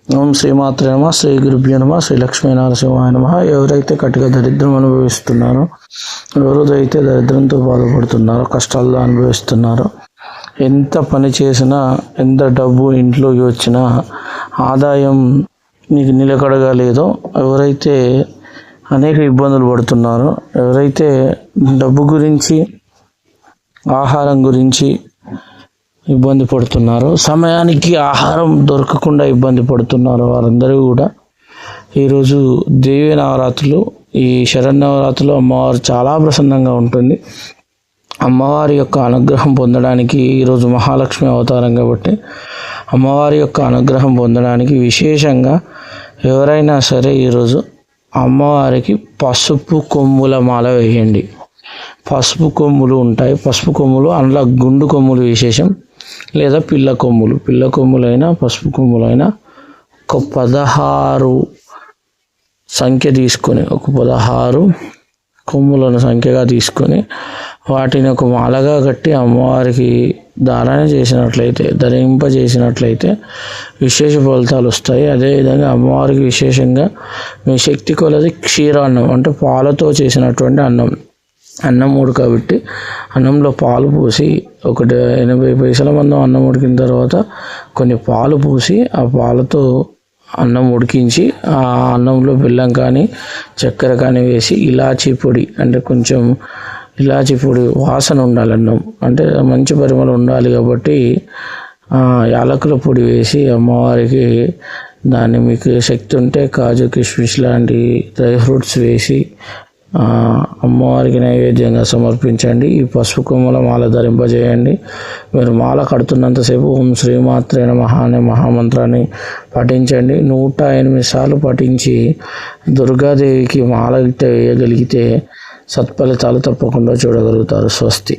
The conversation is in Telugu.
ఓం శ్రీమాత్రే నమః, శ్రీ గురుభ్యో నమః, శ్రీ లక్ష్మీ నరసింహాయ నమః. ఎవరైతే కటిక దరిద్రం అనుభవిస్తున్నారో, ఎవరైతే దరిద్రంతో బాధపడుతున్నారో, కష్టాల్లో అనుభవిస్తున్నారో, ఎంత పని చేసినా, ఎంత డబ్బు ఇంట్లోకి వచ్చినా ఆదాయం మీకు నిలకడగా లేదో, ఎవరైతే అనేక ఇబ్బందులు పడుతున్నారో, ఎవరైతే డబ్బు గురించి, ఆహారం గురించి ఇబ్బంది పడుతున్నారో, సమయానికి ఆహారం దొరకకుండా ఇబ్బంది పడుతున్నారో వారందరూ కూడా ఈరోజు దేవీ నవరాత్రులు, ఈ శరన్నవరాత్రులు అమ్మవారు చాలా ప్రసన్నంగా ఉంటుంది. అమ్మవారి యొక్క అనుగ్రహం పొందడానికి ఈరోజు మహాలక్ష్మి అవతారం కాబట్టి అమ్మవారి యొక్క అనుగ్రహం పొందడానికి విశేషంగా ఎవరైనా సరే ఈరోజు అమ్మవారికి పసుపు కొమ్ముల మాల వేయండి. పసుపు కొమ్ములు ఉంటాయి, పసుపు కొమ్ములు అందులో గుండు కొమ్ములు విశేషం, లేదా పిల్ల కొమ్ములైనా పసుపు కొమ్ములైనా ఒక 16 సంఖ్య తీసుకొని, ఒక 16 కొమ్ములను సంఖ్యగా తీసుకొని వాటిని ఒక మాలగా కట్టి అమ్మవారికి ధారణ చేసినట్లయితే, ధరింపజేసినట్లయితే విశేష ఫలితాలు వస్తాయి. అదేవిధంగా అమ్మవారికి విశేషంగా మీ శక్తి కొలది క్షీరాన్నం అంటే పాలతో చేసినటువంటి అన్నం ఉడకబెట్టి అన్నంలో పాలు పోసి, 80 పైసల మందం అన్నం ఉడికిన తర్వాత కొన్ని పాలు పోసి ఆ పాలతో అన్నం ఉడికించి ఆ అన్నంలో బెల్లం కానీ చక్కెర కానీ వేసి ఇలాచీ పొడి అంటే కొంచెం ఇలాచీ పొడి వాసన ఉండాలి, అన్నం అంటే మంచి పరిమళం ఉండాలి కాబట్టి యాలకుల పొడి వేసి అమ్మవారికి దాన్ని మీకు శక్తి ఉంటే కాజు కిష్మిష్ లాంటి డ్రై ఫ్రూట్స్ వేసి అమ్మవారికి నైవేద్యంగా సమర్పించండి. ఈ పసుపు కొమ్మల మాల ధరింపజేయండి. మీరు మాల కడుతున్నంతసేపు ఓం శ్రీమాత్రే నమః అనే మహామంత్రాన్ని పఠించండి. 108 సార్లు పఠించి దుర్గాదేవికి మాల వేయగలిగితే సత్ఫలితాలు తప్పకుండా చూడగలుగుతారు. స్వస్తి.